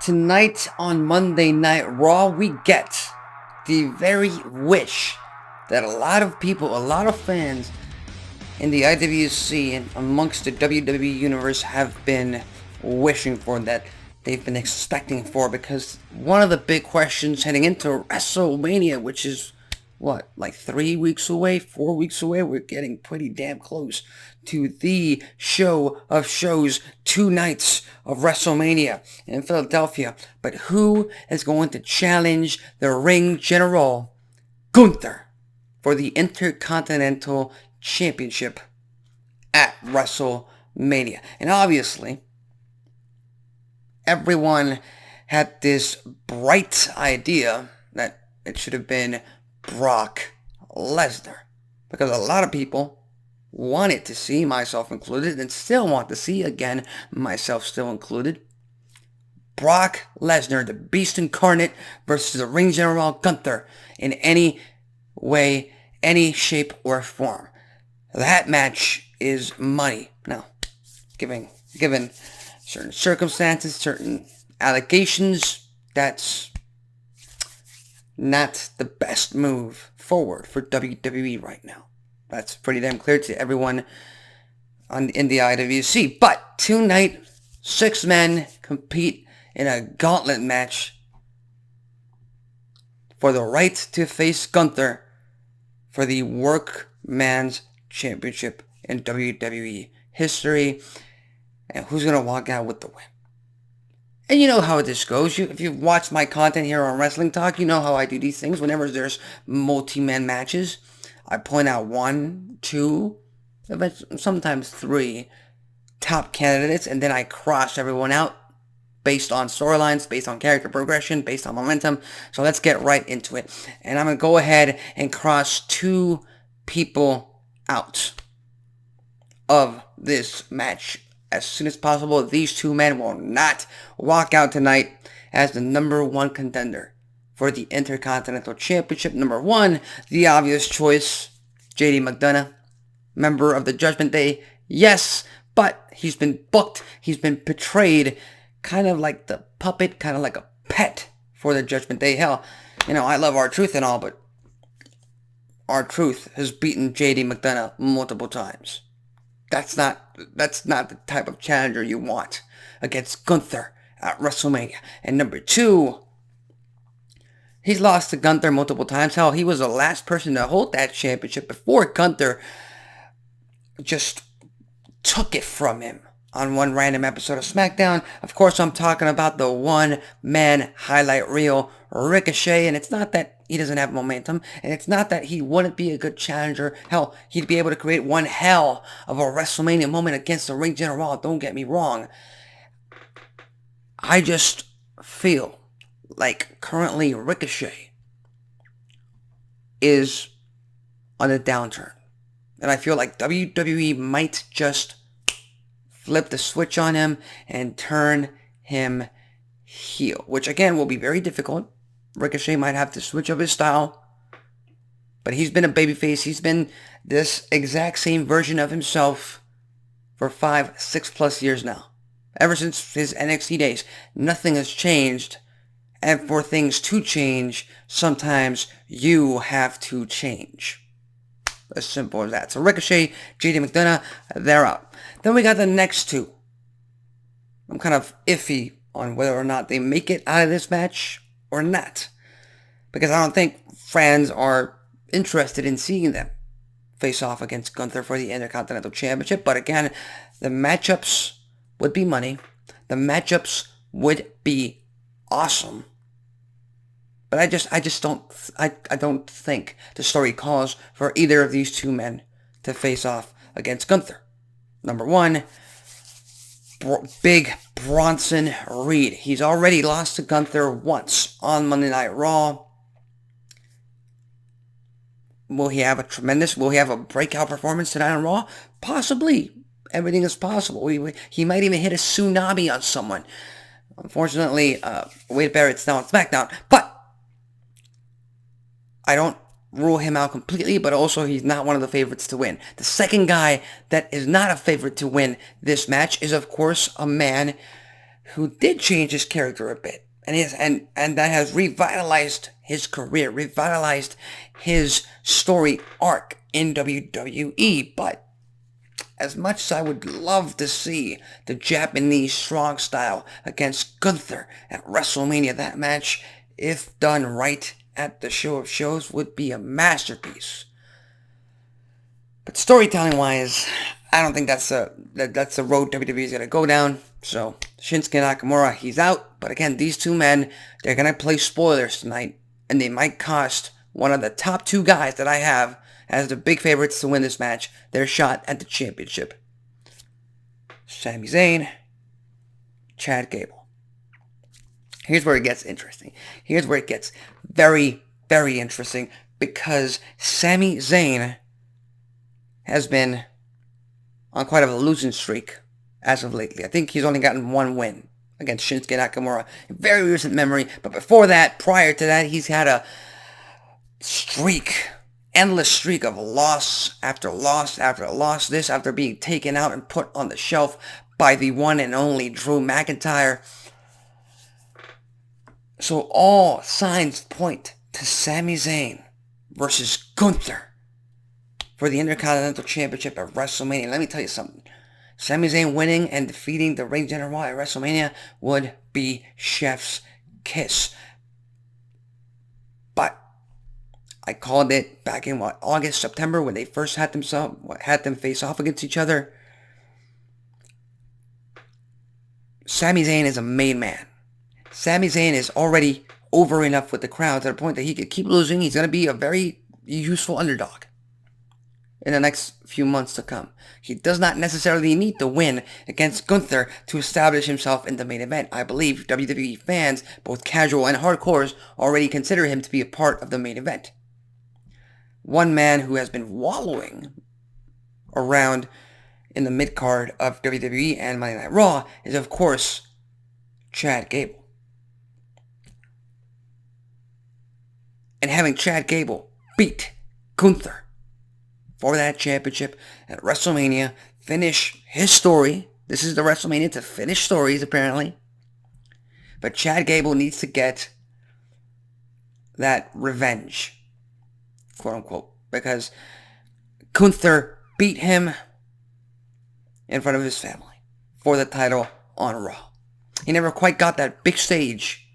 Tonight on Monday Night Raw, we get the very wish that a lot of people, a lot of fans in the IWC and amongst the WWE Universe have been wishing for, that they've been expecting for, because one of the big questions heading into WrestleMania, which is, like 3 weeks away, 4 weeks away, we're getting pretty damn close to the show of shows, 2 nights of WrestleMania in Philadelphia. But who is going to challenge the ring general, Gunther, for the Intercontinental Championship at WrestleMania? And obviously, everyone had this bright idea that it should have been Brock Lesnar, because a lot of people wanted to see, myself included, and still want to see, again, myself still included, Brock Lesnar, the Beast Incarnate, versus the Ring General Gunther in any way, any shape or form. That match is money. Now, given certain circumstances, certain allegations, that's not the best move forward for WWE right now. That's pretty damn clear to everyone in the IWC. But tonight, 6 men compete in a gauntlet match for the right to face Gunther for the Workman's Championship in WWE history. And who's going to walk out with the win? And you know how this goes. If you've watched my content here on Wrestling Talk, you know how I do these things. Whenever there's multi-man matches, I point out 1, 2, sometimes 3 top candidates, and then I cross everyone out based on storylines, based on character progression, based on momentum. So let's get right into it. And I'm going to go ahead and cross 2 people out of this match as soon as possible. These 2 men will not walk out tonight as the number 1 contender for the Intercontinental Championship. Number 1, the obvious choice, JD McDonagh, member of the Judgment Day. Yes, but he's been booked, he's been portrayed kind of like the puppet, kind of like a pet for the Judgment Day. Hell, I love R-Truth and all, but R-Truth has beaten JD McDonagh multiple times. That's not the type of challenger you want against Gunther at WrestleMania. And number 2, he's lost to Gunther multiple times. Hell, he was the last person to hold that championship before Gunther just took it from him on one random episode of SmackDown. Of course, I'm talking about the one-man highlight reel, Ricochet, and it's not that he doesn't have momentum, and it's not that he wouldn't be a good challenger. Hell, he'd be able to create one hell of a WrestleMania moment against the Ring General, don't get me wrong. I just feel like currently Ricochet is on a downturn, and I feel like WWE might just flip the switch on him and turn him heel, which again will be very difficult. Ricochet might have to switch up his style, but he's been a babyface. He's been this exact same version of himself for 5, 6 plus years now. Ever since his NXT days, nothing has changed. And for things to change, sometimes you have to change. As simple as that. So Ricochet, JD McDonagh, they're out. Then we got the next 2. I'm kind of iffy on whether or not they make it out of this match or not, because I don't think fans are interested in seeing them face off against Gunther for the Intercontinental Championship. But again, the matchups would be money. The matchups would be awesome. But I don't think the story calls for either of these 2 men to face off against Gunther. Number 1, big Bronson Reed. He's already lost to Gunther once on Monday Night Raw. Will he have a breakout performance tonight on Raw? Possibly. Everything is possible. He might even hit a tsunami on someone. Unfortunately, Wade Barrett's now on SmackDown. But I don't rule him out completely, but also he's not one of the favorites to win. The second guy that is not a favorite to win this match is, of course, a man who did change his character a bit. And that has revitalized his career, revitalized his story arc in WWE. But as much as I would love to see the Japanese strong style against Gunther at WrestleMania, that match, if done right at the Show of Shows, would be a masterpiece. But storytelling-wise, I don't think that's the road WWE is going to go down. So, Shinsuke Nakamura, he's out. But again, these two men, they're going to play spoilers tonight. And they might cost one of the top two guys that I have as the big favorites to win this match their shot at the championship. Sami Zayn, Chad Gable. Here's where it gets interesting. Here's where it gets very, very interesting. Because Sami Zayn has been on quite a losing streak as of lately. I think he's only gotten one win against Shinsuke Nakamura in very recent memory. But before that, prior to that, he's had a streak, endless streak of loss after loss after loss. This after being taken out and put on the shelf by the one and only Drew McIntyre. So all signs point to Sami Zayn versus Gunther for the Intercontinental Championship at WrestleMania. Let me tell you something. Sami Zayn winning and defeating the Ring General at WrestleMania would be chef's kiss. But I called it back in August, September, when they first had them face off against each other. Sami Zayn is a made man. Sami Zayn is already over enough with the crowd to the point that he could keep losing. He's going to be a very useful underdog in the next few months to come. He does not necessarily need to win against Gunther to establish himself in the main event. I believe WWE fans, both casual and hardcores, already consider him to be a part of the main event. One man who has been wallowing around in the mid-card of WWE and Monday Night Raw is, of course, Chad Gable. And having Chad Gable beat Gunther for that championship at WrestleMania, finish his story. This is the WrestleMania to finish stories, apparently. But Chad Gable needs to get that revenge, quote unquote, because Gunther beat him in front of his family for the title on Raw. He never quite got that big stage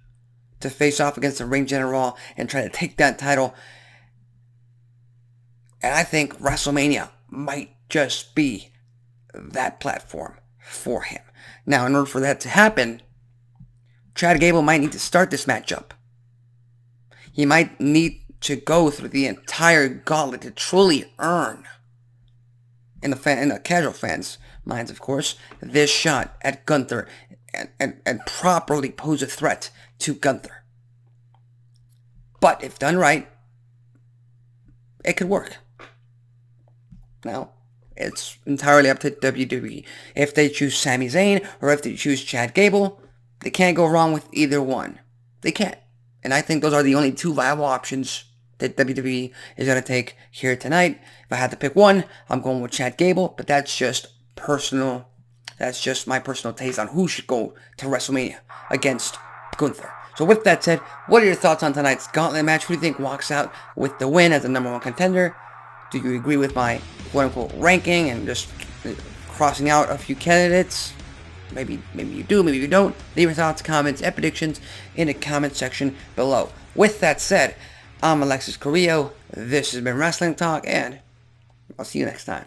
to face off against the Ring General and try to take that title. And I think WrestleMania might just be that platform for him. Now, in order for that to happen, Chad Gable might need to start this matchup. He might need to go through the entire gauntlet to truly earn, in the casual fans' minds, of course, this shot at Gunther and properly pose a threat to Gunther. But if done right, it could work. Now, it's entirely up to WWE. If they choose Sami Zayn or if they choose Chad Gable, they can't go wrong with either one. They can't. And I think those are the only two viable options that WWE is going to take here tonight. If I had to pick one, I'm going with Chad Gable, but that's just personal. That's just my personal taste on who should go to WrestleMania against Gunther. So with that said, what are your thoughts on tonight's Gauntlet match? Who do you think walks out with the win as the number one contender? Do you agree with my quote-unquote ranking and just crossing out a few candidates? Maybe you do, maybe you don't. Leave your thoughts, comments, and predictions in the comment section below. With that said, I'm Alexis Carrillo. This has been Wrestling Talk, and I'll see you next time.